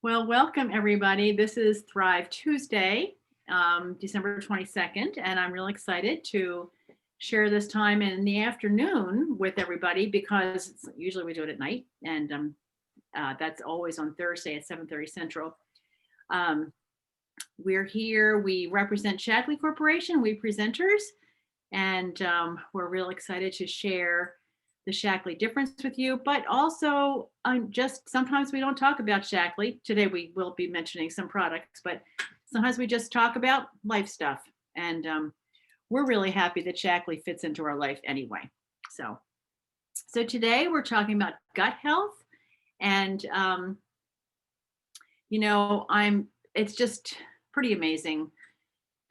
Well, welcome everybody. This is Thrive Tuesday, December 22nd, and I'm really excited to share this time in the afternoon with everybody because usually we do it at night, and that's always on Thursday at 7:30 Central. Um, we're here. We represent Shaklee Corporation. We presenters, and we're real excited to share the Shaklee difference with you, but also just sometimes we don't talk about Shaklee. Today we will be mentioning some products, but sometimes we just talk about life stuff. And we're really happy that Shaklee fits into our life anyway. So today we're talking about gut health, and it's just pretty amazing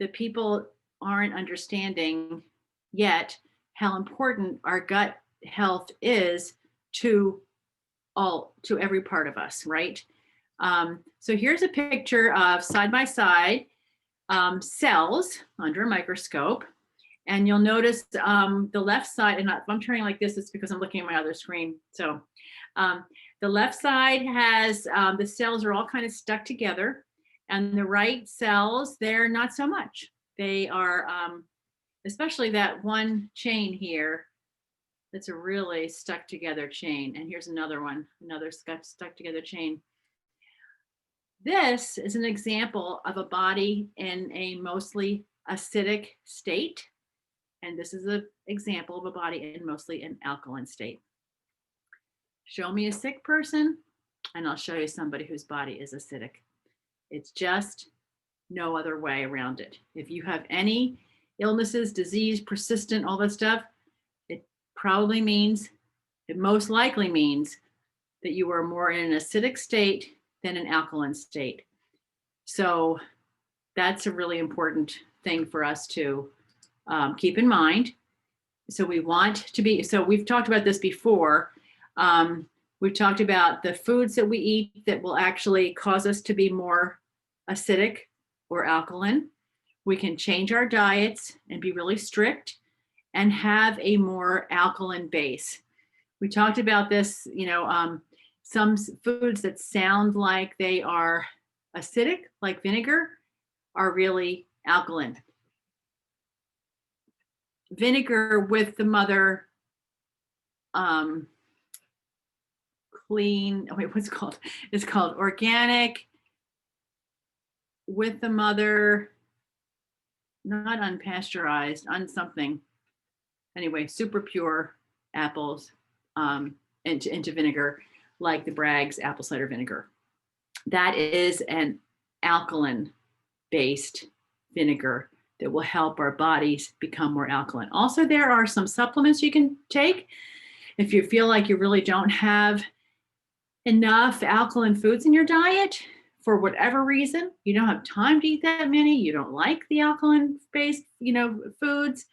that people aren't understanding yet how important our gut health is to every part of us, right? So here's a picture of side by side cells under a microscope, and you'll notice the left side, and if I'm turning like this, it's because I'm looking at my other screen. So the left side has the cells are all kind of stuck together, and the right cells, they're not so much. They are, especially that one chain here, that's a really stuck together chain. And here's another one, another stuck together chain. This is an example of a body in a mostly acidic state. And this is an example of a body in mostly an alkaline state. Show me a sick person, and I'll show you somebody whose body is acidic. It's just no other way around it. If you have any illnesses, disease, persistent, all that stuff, it most likely means that you are more in an acidic state than an alkaline state. So that's a really important thing for us to keep in mind. So we've talked about this before. We've talked about the foods that we eat that will actually cause us to be more acidic or alkaline. We can change our diets and be really strict and have a more alkaline base. We talked about this, some foods that sound like they are acidic, like vinegar, are really alkaline. Vinegar with the mother it's called organic with the mother, not unpasteurized, something. Anyway, super pure apples into vinegar, like the Bragg's apple cider vinegar. That is an alkaline-based vinegar that will help our bodies become more alkaline. Also, there are some supplements you can take if you feel like you really don't have enough alkaline foods in your diet for whatever reason. You don't have time to eat that many. You don't like the alkaline-based, foods.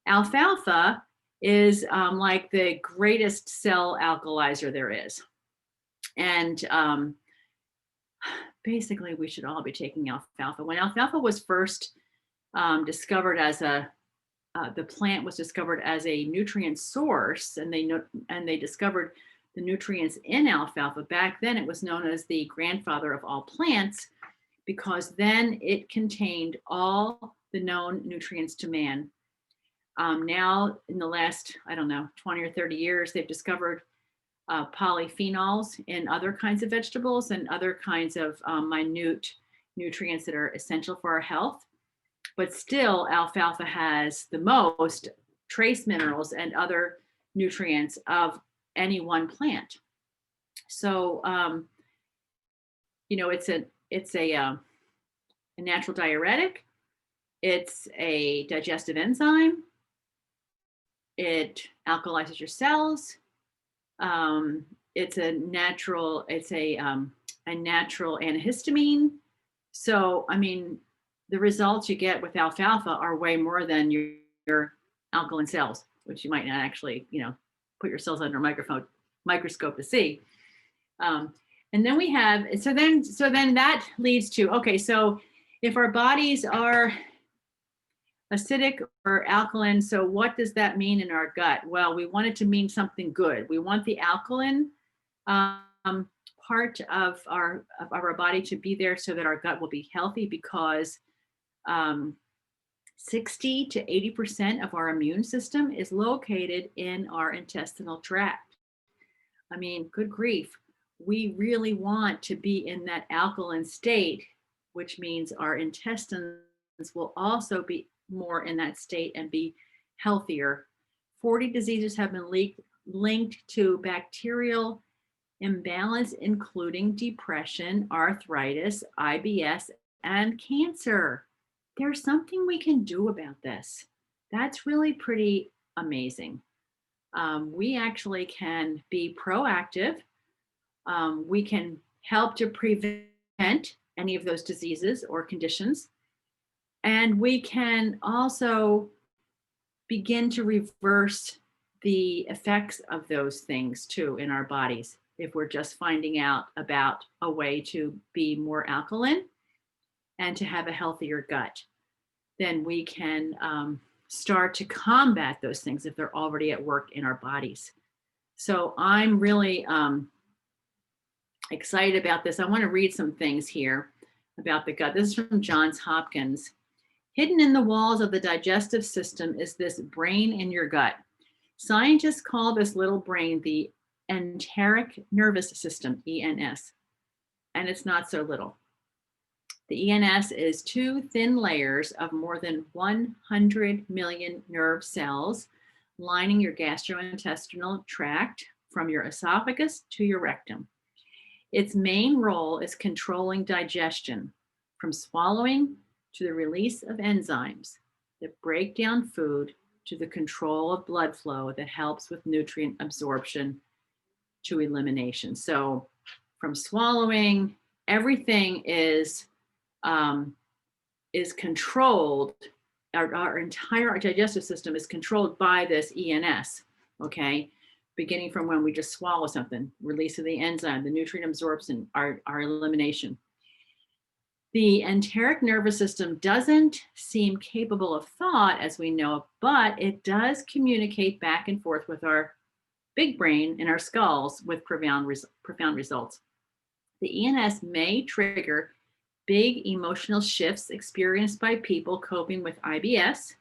Alfalfa is like the greatest cell alkalizer there is. And basically, we should all be taking alfalfa. When alfalfa was first discovered the plant was discovered as a nutrient source, and they discovered the nutrients in alfalfa. Back then, it was known as the grandfather of all plants because then it contained all the known nutrients to man. Now, in the last, 20 or 30 years, they've discovered polyphenols in other kinds of vegetables and other kinds of minute nutrients that are essential for our health. But still, alfalfa has the most trace minerals and other nutrients of any one plant. So, it's a natural diuretic. It's a digestive enzyme. It alkalizes your cells. It's a natural antihistamine. So, the results you get with alfalfa are way more than your alkaline cells, which you might not actually, put your cells under a microscope to see. And then we have, so then that leads to, okay, so if our bodies are acidic or alkaline, so what does that mean in our gut? Well, we want it to mean something good. We want the alkaline part of our body to be there so that our gut will be healthy because um, 60 to 80% of our immune system is located in our intestinal tract. I mean, good grief. We really want to be in that alkaline state, which means our intestines will also be more in that state and be healthier. 40 diseases have been linked to bacterial imbalance, including depression, arthritis, IBS, and cancer. There's something we can do about this. That's really pretty amazing. We actually can be proactive. We can help to prevent any of those diseases or conditions. And we can also begin to reverse the effects of those things too in our bodies if we're just finding out about a way to be more alkaline and to have a healthier gut. Then we can start to combat those things if they're already at work in our bodies. So I'm really excited about this. I want to read some things here about the gut. This is from Johns Hopkins. Hidden in the walls of the digestive system is this brain in your gut. Scientists call this little brain the enteric nervous system, ENS, and it's not so little. The ENS is two thin layers of more than 100 million nerve cells lining your gastrointestinal tract from your esophagus to your rectum. Its main role is controlling digestion, from swallowing to the release of enzymes that break down food to the control of blood flow that helps with nutrient absorption to elimination. So from swallowing, everything is controlled. Our entire digestive system is controlled by this ENS, okay? Beginning from when we just swallow something, release of the enzyme, the nutrient absorption, our elimination. The enteric nervous system doesn't seem capable of thought as we know, but it does communicate back and forth with our big brain in our skulls with profound results. The ENS may trigger big emotional shifts experienced by people coping with IBS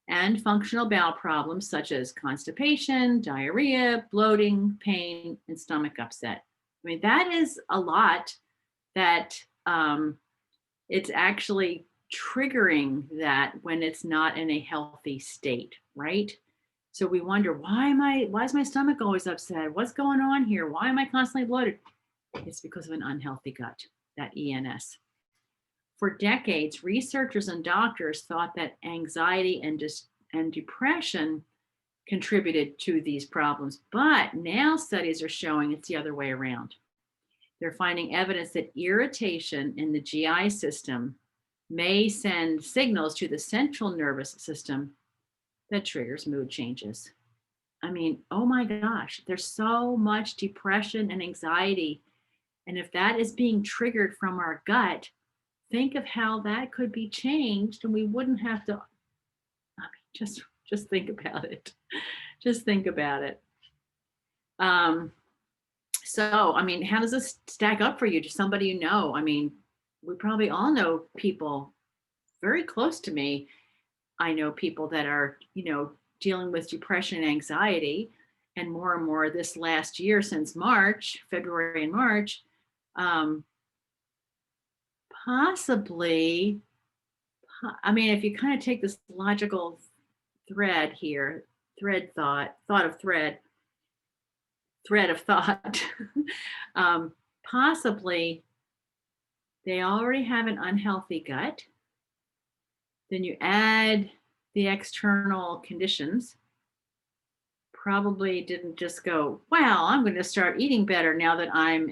and functional bowel problems such as constipation, diarrhea, bloating, pain, and stomach upset. I mean, that is a lot that it's actually triggering that when it's not in a healthy state, right? So we wonder, why is my stomach always upset? What's going on here? Why am I constantly bloated? It's because of an unhealthy gut, that ENS. For decades, researchers and doctors thought that anxiety and depression contributed to these problems, but now studies are showing it's the other way around. They're finding evidence that irritation in the GI system may send signals to the central nervous system that triggers mood changes. I mean, oh my gosh, there's so much depression and anxiety. And if that is being triggered from our gut, think of how that could be changed and we wouldn't have to, I mean, just think about it. Just think about it. So, I mean, how does this stack up for you? To somebody you know? I mean, we probably all know people very close to me. I know people that are, dealing with depression and anxiety, and more this last year since February and March, possibly, I mean, if you kind of take this logical thread here, thread of thought, possibly they already have an unhealthy gut. Then you add the external conditions, probably didn't just go, wow, I'm going to start eating better now that I'm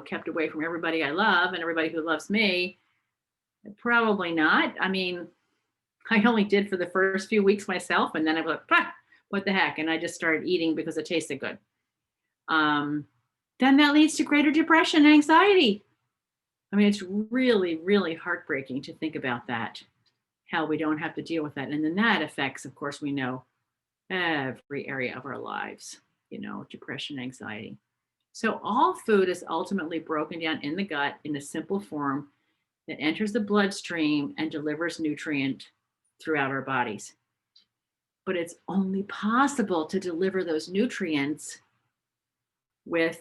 kept away from everybody I love and everybody who loves me. Probably not. I mean, I only did for the first few weeks myself, and then I was like, what the heck? And I just started eating because it tasted good. Then that leads to greater depression and anxiety. I mean, it's really, really heartbreaking to think about that, how we don't have to deal with that. And then that affects, of course, we know every area of our lives, depression, anxiety. So all food is ultimately broken down in the gut in a simple form that enters the bloodstream and delivers nutrient throughout our bodies. But it's only possible to deliver those nutrients with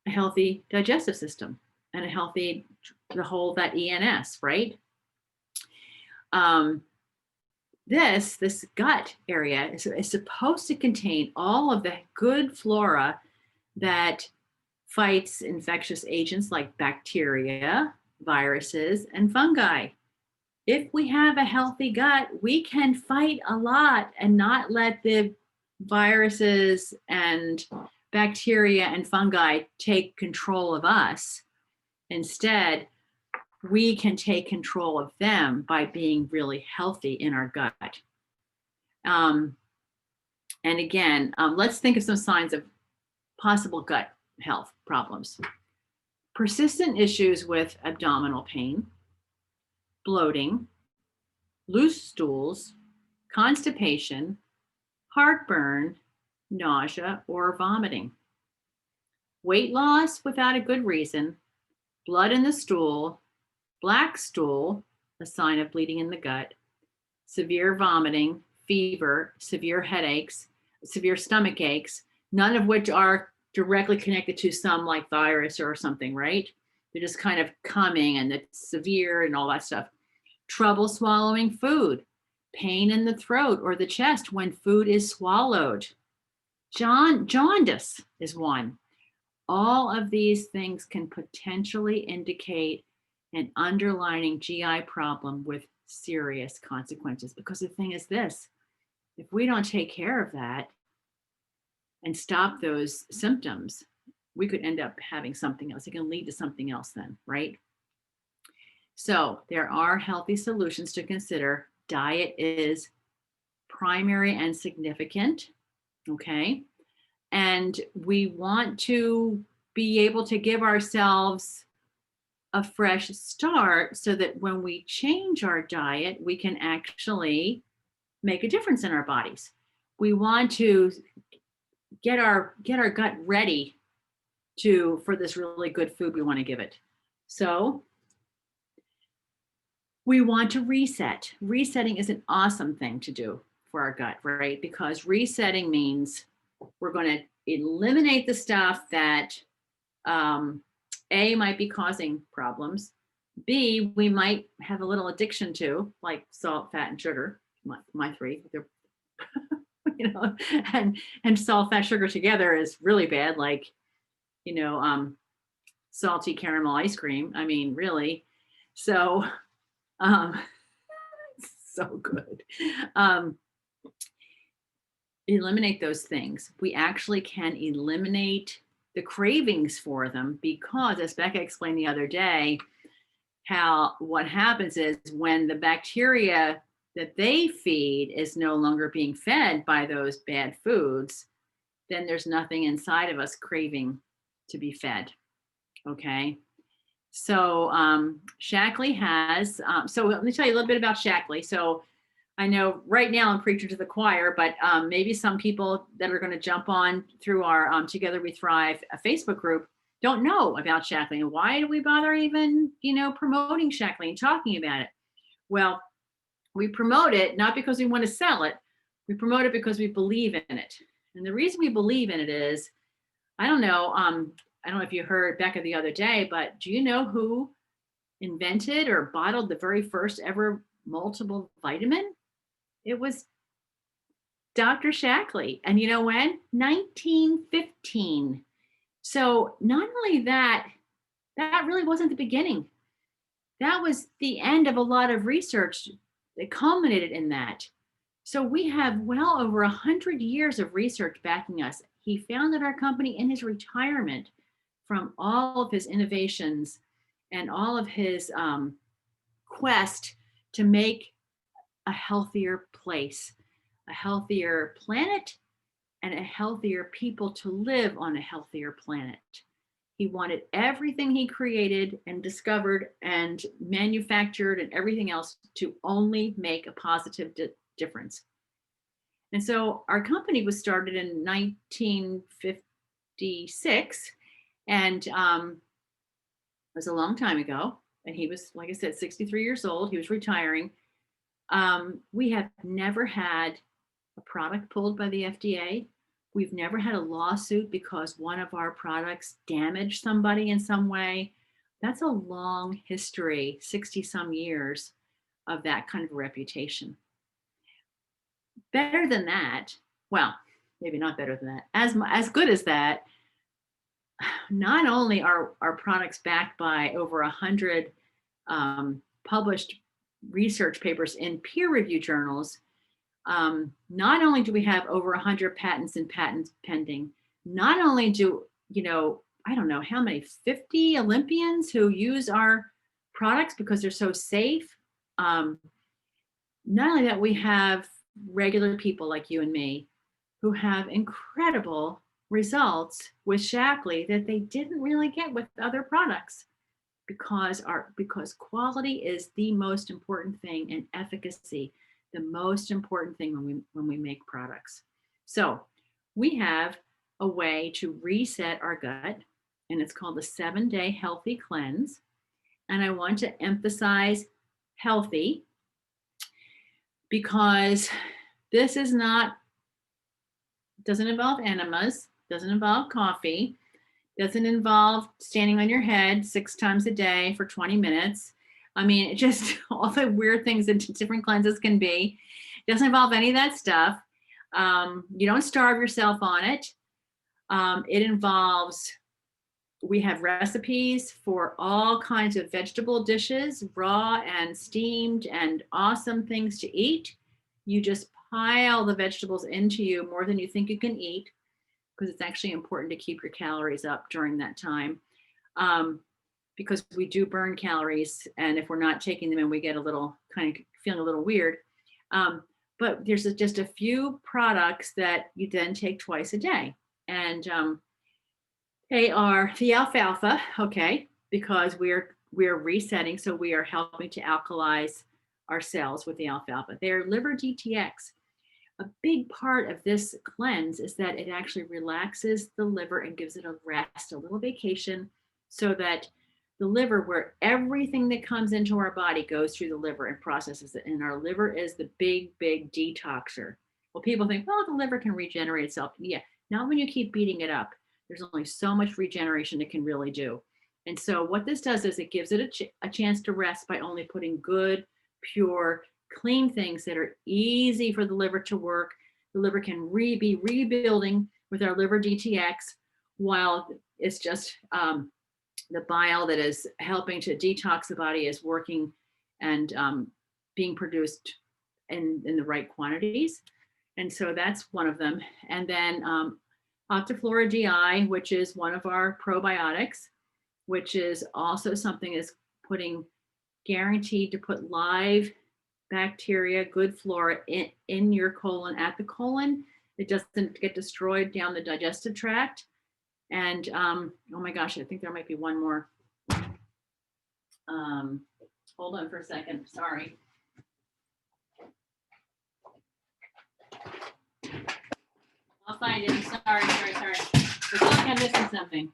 a healthy digestive system and a healthy, the whole, that ENS, right? Um, this gut area is supposed to contain all of the good flora that fights infectious agents like bacteria, viruses, and fungi. If we have a healthy gut, we can fight a lot and not let the viruses and bacteria and fungi take control of us. Instead, we can take control of them by being really healthy in our gut. And again, let's think of some signs of possible gut health problems. Persistent issues with abdominal pain, bloating, loose stools, constipation, heartburn, nausea, or vomiting. Weight loss without a good reason, blood in the stool, black stool, a sign of bleeding in the gut, severe vomiting, fever, severe headaches, severe stomach aches, none of which are directly connected to some like virus or something, right? They're just kind of coming and it's severe and all that stuff. Trouble swallowing food, pain in the throat or the chest when food is swallowed. Jaundice is one. All of these things can potentially indicate an underlying GI problem with serious consequences. Because the thing is this, if we don't take care of that and stop those symptoms, we could end up having something else. It can lead to something else then, right? So there are healthy solutions to consider. Diet is primary and significant, okay? And we want to be able to give ourselves a fresh start so that when we change our diet, we can actually make a difference in our bodies. We want to get our gut ready for this really good food we want to give it. So we want to reset. Resetting is an awesome thing to do for our gut, right? Because resetting means we're going to eliminate the stuff that A, might be causing problems. B, we might have a little addiction to, like salt, fat, and sugar. My three, they're, and salt, fat, sugar together is really bad. Like, salty caramel ice cream. I mean, really. So, so good. Eliminate those things. We actually can eliminate the cravings for them because, as Becca explained the other day, what happens is when the bacteria that they feed is no longer being fed by those bad foods, then there's nothing inside of us craving to be fed. Okay. So Shaklee has, so let me tell you a little bit about Shaklee. So I know right now I'm preaching to the choir, but maybe some people that are going to jump on through our Together We Thrive Facebook group don't know about Shaklee. And why do we bother even, promoting Shaklee and talking about it? Well, we promote it not because we want to sell it. We promote it because we believe in it. And the reason we believe in it is, I don't know if you heard Becca the other day, but do you know who invented or bottled the very first ever multiple vitamin? It was Dr. Shaklee. And you know when? 1915. So not only that really wasn't the beginning. That was the end of a lot of research that culminated in that. So we have well over 100 years of research backing us. He founded our company in his retirement from all of his innovations and all of his quest to make a healthier place, a healthier planet, and a healthier people to live on a healthier planet. He wanted everything he created and discovered and manufactured and everything else to only make a positive difference. And so our company was started in 1956, And it was a long time ago. And he was, like I said, 63 years old. He was retiring. We have never had a product pulled by the FDA. We've never had a lawsuit because one of our products damaged somebody in some way. That's a long history, 60 some years of that kind of reputation. Better than that, well, maybe not better than that, as good as that, not only are our products backed by over 100 published research papers in peer-reviewed journals, not only do we have over 100 patents and patents pending, not only do, I don't know how many, 50 Olympians who use our products because they're so safe. Not only that, we have regular people like you and me who have incredible results with Shaklee that they didn't really get with other products because quality is the most important thing, and efficacy the most important thing when we make products. So we have a way to reset our gut, and it's called the 7-day healthy cleanse. And I want to emphasize healthy because this is not, doesn't involve enemas, doesn't involve coffee, doesn't involve standing on your head 6 times a day for 20 minutes. I mean, it just all the weird things that different cleanses can be. It doesn't involve any of that stuff. You don't starve yourself on it. It involves, we have recipes for all kinds of vegetable dishes, raw and steamed, and awesome things to eat. You just pile the vegetables into you more than you think you can eat, because it's actually important to keep your calories up during that time. Because we do burn calories, and if we're not taking them in, we get a little kind of feeling a little weird. But there's just a few products that you then take twice a day. And they are the alfalfa, okay, because we're resetting, so we are helping to alkalize our cells with the alfalfa. They're liver DTX. A big part of this cleanse is that it actually relaxes the liver and gives it a rest, a little vacation, so that the liver, where everything that comes into our body goes through the liver and processes it. And our liver is the big detoxer. Well, people think, well, the liver can regenerate itself. Yeah, not when you keep beating it up. There's only so much regeneration it can really do. And so what this does is it gives it a chance to rest by only putting good, pure, clean things that are easy for the liver to work. The liver can be rebuilding with our liver DTX, while it's just the bile that is helping to detox the body is working and being produced in the right quantities. And so that's one of them. And then Octaflora GI, which is one of our probiotics, which is also something is guaranteed to put live bacteria, good flora in your colon, at the colon. It doesn't get destroyed down the digestive tract. And oh my gosh, I think there might be one more. Hold on for a second. Sorry. I'll find it. Sorry. I feel like I'm missing something.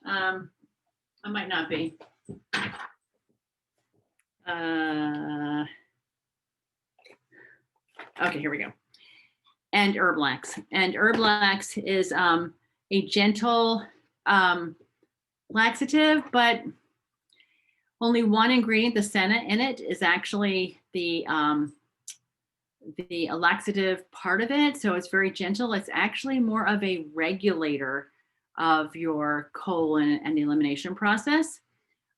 I might not be. Okay, here we go. And Herblax. And Herblax is a gentle laxative, but only one ingredient, the senna in it, is actually the laxative part of it. So it's very gentle. It's actually more of a regulator of your colon and the elimination process.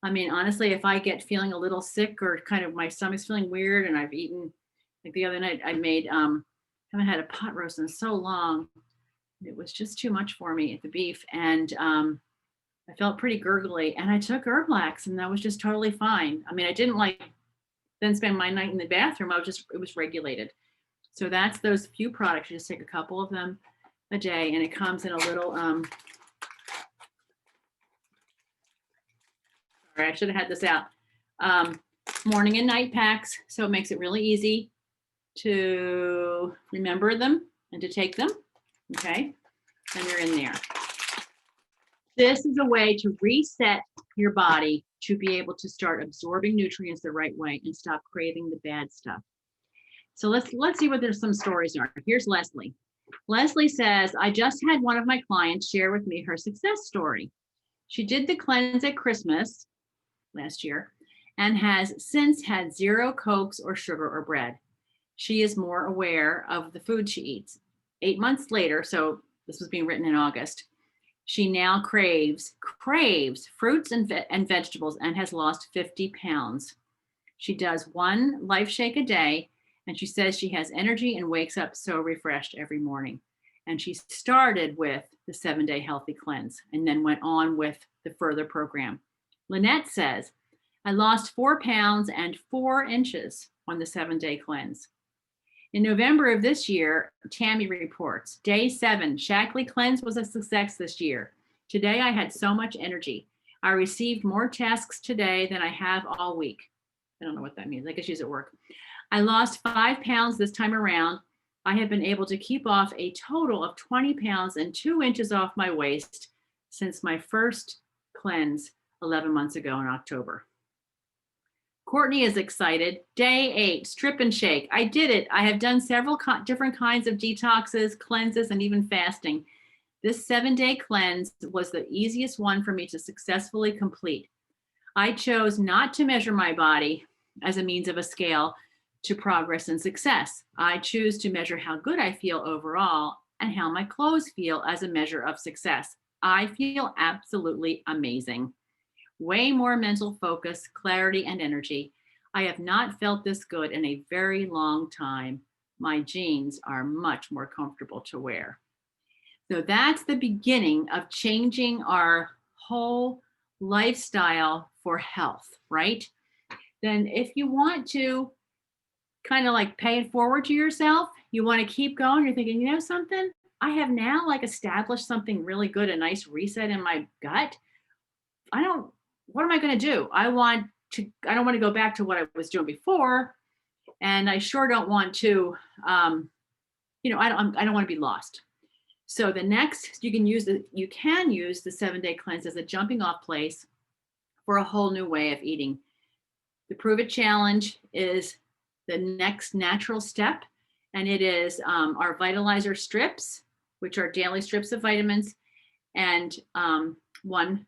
I mean, honestly, if I get feeling a little sick or kind of my stomach's feeling weird and I've eaten, like the other night I made, haven't had a pot roast in so long. It was just too much for me, the beef. And I felt pretty gurgly, and I took Herblax, and that was just totally fine. I mean, I didn't then spend my night in the bathroom. It was regulated. So that's those few products. You just take a couple of them a day, and it comes in a little, sorry, I should have had this out. Morning and night packs. So it makes it really easy to remember them and to take them. Okay. And they're in there. This is a way to reset your body to be able to start absorbing nutrients the right way and stop craving the bad stuff. So let's see what there's some stories are. Here's Leslie. Leslie says, I just had one of my clients share with me her success story. She did the cleanse at Christmas last year and has since had 0 Cokes or sugar or bread. She is more aware of the food she eats. 8 months later, so this was being written in August, she now craves fruits and vegetables and has lost 50 pounds. She does 1 Life Shake a day, and she says she has energy and wakes up so refreshed every morning. And she started with the 7-day healthy cleanse and then went on with the further program. Lynette says, I lost 4 pounds and 4 inches on the 7-day cleanse. In November of this year, Tammy reports, day 7, Shaklee cleanse was a success this year. Today I had so much energy. I received more tasks today than I have all week. I don't know what that means. I guess she's at work. I lost 5 pounds this time around. I have been able to keep off a total of 20 pounds and 2 inches off my waist since my first cleanse 11 months ago in October. Courtney is excited. Day 8, strip and shake. I did it. I have done several different kinds of detoxes, cleanses, and even fasting. This 7-day cleanse was the easiest one for me to successfully complete. I chose not to measure my body as a means of a scale to progress and success. I choose to measure how good I feel overall and how my clothes feel as a measure of success. I feel absolutely amazing. Way more mental focus, clarity, and energy. I have not felt this good in a very long time. My jeans are much more comfortable to wear. So that's the beginning of changing our whole lifestyle for health, right? Then if you want to kind of like pay it forward to yourself, you want to keep going, you're thinking, you know something? I have now like established something really good, a nice reset in my gut. What am I going to do? I don't want to go back to what I was doing before. And I sure don't want to, I don't want to be lost. So the next, you can use the 7-day cleanse as a jumping off place for a whole new way of eating. The Pruvit challenge is the next natural step. And it is our vitalizer strips, which are daily strips of vitamins, and one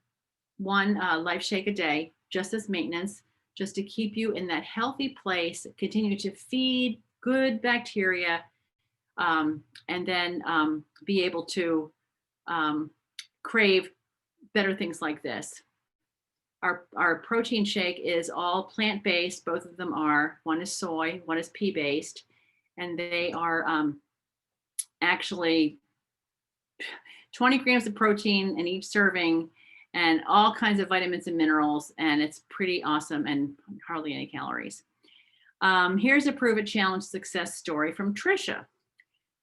Life Shake a day, just as maintenance, just to keep you in that healthy place, continue to feed good bacteria, and then be able to crave better things like this. Our protein shake is all plant-based. Both of them are. One is soy, one is pea-based, and they are actually 20 grams of protein in each serving, and all kinds of vitamins and minerals, and it's pretty awesome and hardly any calories. Here's a Pruvit Challenge success story from Trisha.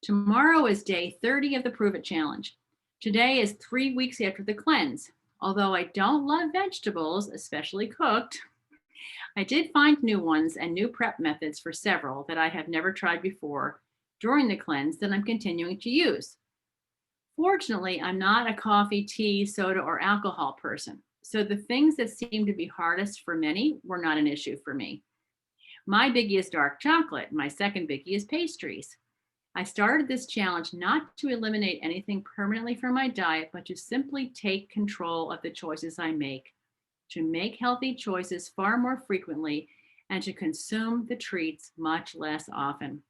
Tomorrow is day 30 of the Pruvit Challenge. Today is 3 weeks after the cleanse. Although I don't love vegetables, especially cooked, I did find new ones and new prep methods for several that I have never tried before during the cleanse that I'm continuing to use. Fortunately, I'm not a coffee, tea, soda, or alcohol person, so the things that seem to be hardest for many were not an issue for me. My biggie is dark chocolate. My second biggie is pastries. I started this challenge not to eliminate anything permanently from my diet, but to simply take control of the choices I make, to make healthy choices far more frequently, and to consume the treats much less often.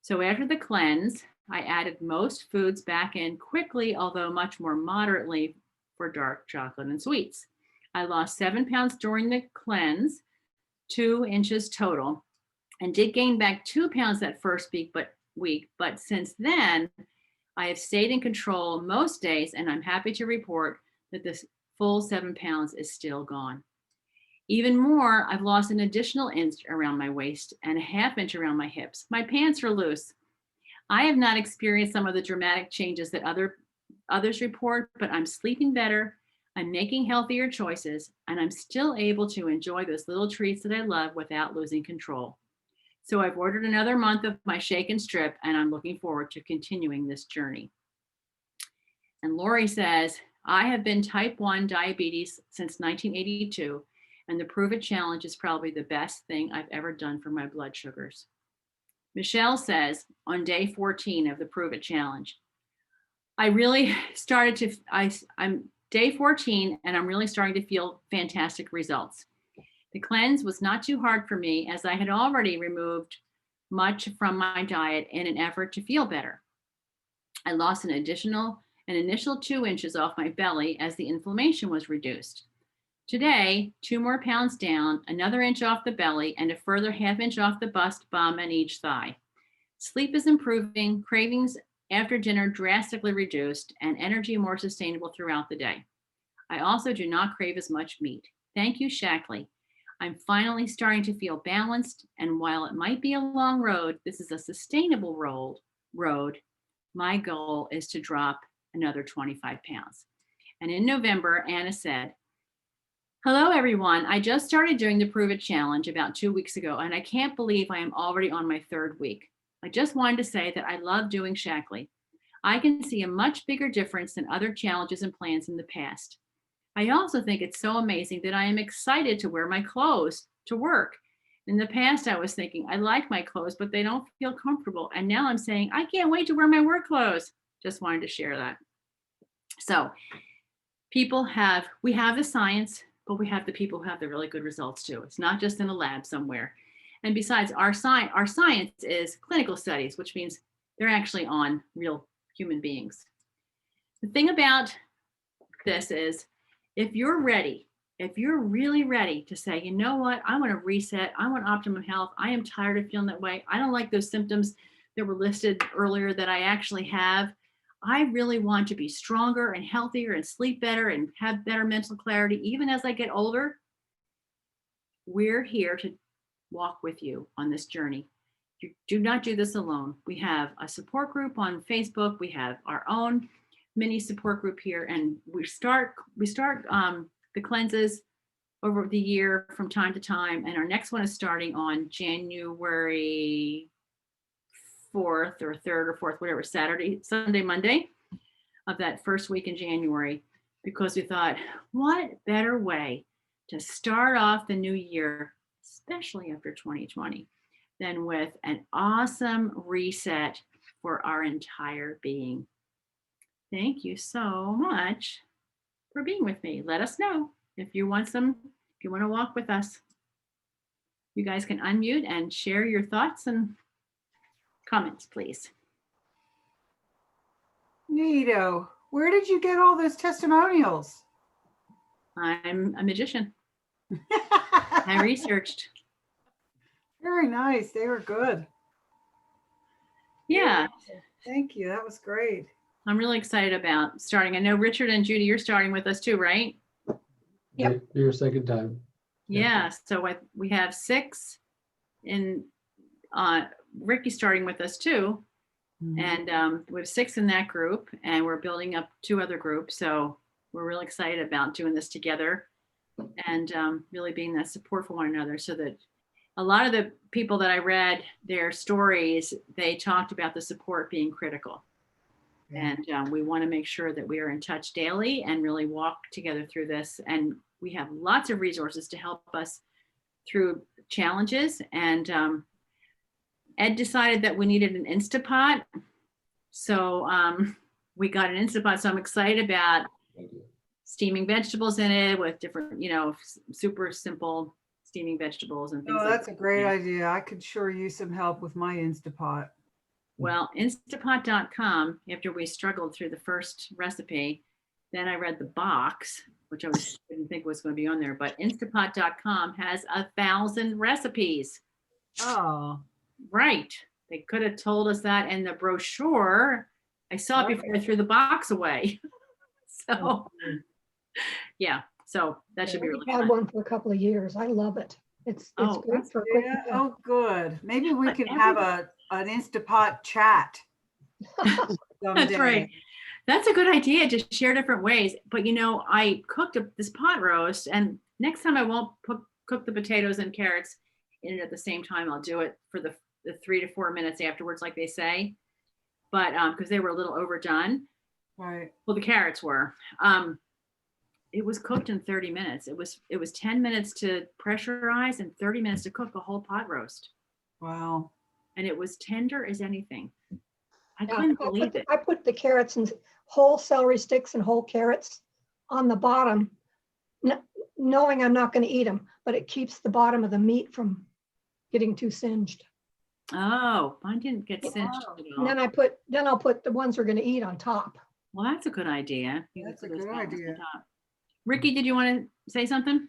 So after the cleanse, I added most foods back in quickly, although much more moderately for dark chocolate and sweets. I lost 7 pounds during the cleanse, 2 inches total, and did gain back 2 pounds that first week, but since then, I have stayed in control most days, and I'm happy to report that this full 7 pounds is still gone. Even more, I've lost an additional inch around my waist and a half inch around my hips. My pants are loose. I have not experienced some of the dramatic changes that others report, but I'm sleeping better, I'm making healthier choices, and I'm still able to enjoy those little treats that I love without losing control. So I've ordered another month of my shake and strip, and I'm looking forward to continuing this journey. And Lori says, I have been type 1 diabetes since 1982, and the Pruvit challenge is probably the best thing I've ever done for my blood sugars. Michelle says on day 14 of the Pruvit challenge, I really started to, I'm day 14 and I'm really starting to feel fantastic results. The cleanse was not too hard for me as I had already removed much from my diet in an effort to feel better. I lost an initial 2 inches off my belly as the inflammation was reduced. Today, 2 more pounds down, another inch off the belly, and a further half-inch off the bust, bum, and each thigh. Sleep is improving, cravings after dinner drastically reduced, and energy more sustainable throughout the day. I also do not crave as much meat. Thank you, Shaklee. I'm finally starting to feel balanced, and while it might be a long road, this is a sustainable road. My goal is to drop another 25 pounds. And in November, Anna said, hello, everyone. I just started doing the Pruvit challenge about 2 weeks ago, and I can't believe I am already on my 3rd week. I just wanted to say that I love doing Shaklee. I can see a much bigger difference than other challenges and plans in the past. I also think it's so amazing that I am excited to wear my clothes to work. In the past, I was thinking, I like my clothes, but they don't feel comfortable. And now I'm saying, I can't wait to wear my work clothes. Just wanted to share that. So we have the science, but we have the people who have the really good results too. It's not just in a lab somewhere. And besides, our science is clinical studies, which means they're actually on real human beings. The thing about this is, if you're really ready to say, you know what, I want to reset, I want optimum health, I am tired of feeling that way, I don't like those symptoms that were listed earlier that I actually have, I really want to be stronger and healthier and sleep better and have better mental clarity, even as I get older, we're here to walk with you on this journey. You do not do this alone. We have a support group on Facebook. We have our own mini support group here, and we start the cleanses over the year from time to time, and our next one is starting on January 4th or 3rd or 4th, whatever, Saturday, Sunday, Monday of that first week in January, because we thought, what better way to start off the new year, especially after 2020, than with an awesome reset for our entire being. Thank you so much for being with me. Let us know if you want to walk with us. You guys can unmute and share your thoughts and comments, please. Neato. Where did you get all those testimonials? I'm a magician. I researched. Very nice. They were good. Yeah. Thank you. That was great. I'm really excited about starting. I know Richard and Judy, you're starting with us too, right? Yep. Your second time. Yeah. So we have 6 in Ricky's starting with us too. Mm-hmm. And we have 6 in that group, and we're building up 2 other groups. So we're really excited about doing this together and really being that support for one another, so that a lot of the people that I read their stories, they talked about the support being critical. Yeah. And we want to make sure that we are in touch daily and really walk together through this. And we have lots of resources to help us through challenges. And Ed decided that we needed an Instapot. So we got an Instapot. So I'm excited about steaming vegetables in it with different, super simple steaming vegetables and things like that. Oh, that's a great idea. I could sure use some help with my Instapot. Well, Instapot.com, after we struggled through the first recipe, then I read the box, which I didn't think was going to be on there, but Instapot.com has 1,000 recipes. Oh. Right. They could have told us that in the brochure. I saw it before I threw the box away. So, yeah. So that should be really fun. I've had one for a couple of years. I love it. It's good for quick. Oh, good. Maybe we can have an Instapot chat. That's right. That's a good idea to share different ways. But I cooked this pot roast, and next time I won't cook the potatoes and carrots in it at the same time. I'll do it for the 3 to 4 minutes afterwards, like they say. But because they were a little overdone. Right. Well, the carrots were. It was cooked in 30 minutes. It was 10 minutes to pressurize and 30 minutes to cook a whole pot roast. Wow. And it was tender as anything. I Yeah, couldn't believe it. I put the carrots and whole celery sticks and whole carrots on the bottom, knowing I'm not going to eat them, but it keeps the bottom of the meat from getting too singed. Oh, mine didn't get Yeah. singed at And all. then I'll put the ones we're going to eat on top. Well, that's a good idea. You That's can a put those good on idea. top. Ricky, did you want to say something?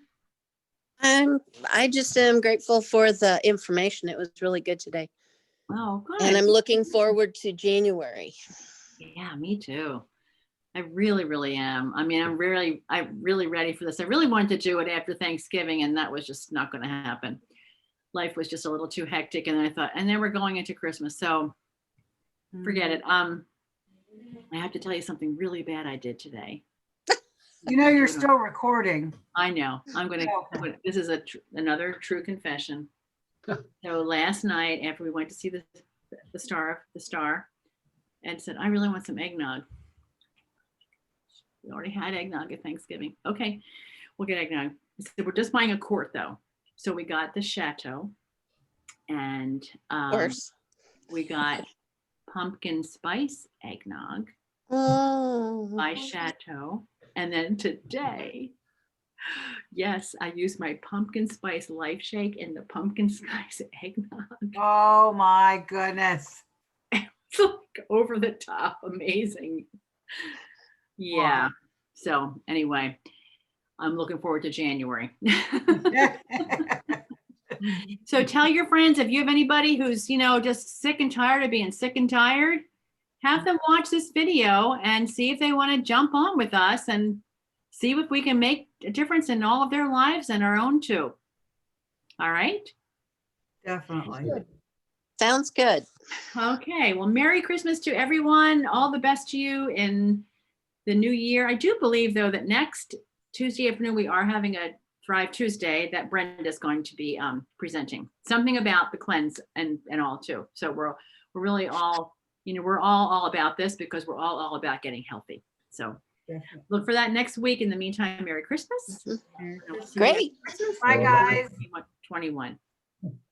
I just am grateful for the information. It was really good today. Oh, good. And I'm looking forward to January. Yeah, me too. I really, really am. I mean, I'm really ready for this. I really wanted to do it after Thanksgiving, and that was just not going to happen. Life was just a little too hectic, and I thought, and then we're going into Christmas, so forget it. I have to tell you something really bad I did today. You know, you're still recording. I know. I'm going Okay. to. This is another true confession. So last night, after we went to see the star, and said, I really want some eggnog. We already had eggnog at Thanksgiving. Okay, we'll get eggnog. So we're just buying a quart though. So we got the Chateau, and Of course. we got pumpkin spice eggnog Oh, by Chateau. And then today, yes, I used my pumpkin spice life shake in the pumpkin spice eggnog. Oh my goodness. It's like over the top, amazing. Yeah. Wow. So anyway, I'm looking forward to January. So tell your friends, if you have anybody who's, just sick and tired of being sick and tired, have them watch this video and see if they want to jump on with us and see if we can make a difference in all of their lives and our own too. All right. Definitely. Good. sounds good. Okay. Well, Merry Christmas to everyone. All the best to you in the new year. I do believe though that next Tuesday afternoon, we are having a Thrive Tuesday that Brenda's going to be presenting something about the cleanse and all too. So we're really all, we're all about this because we're all about getting healthy. So Definitely. look for that next week. In the meantime, Merry Christmas. Mhm. We'll see you Great. Christmas. Bye, guys. 21.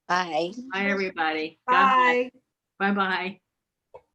Bye. Bye, everybody. God bless. Bye. Bye-bye.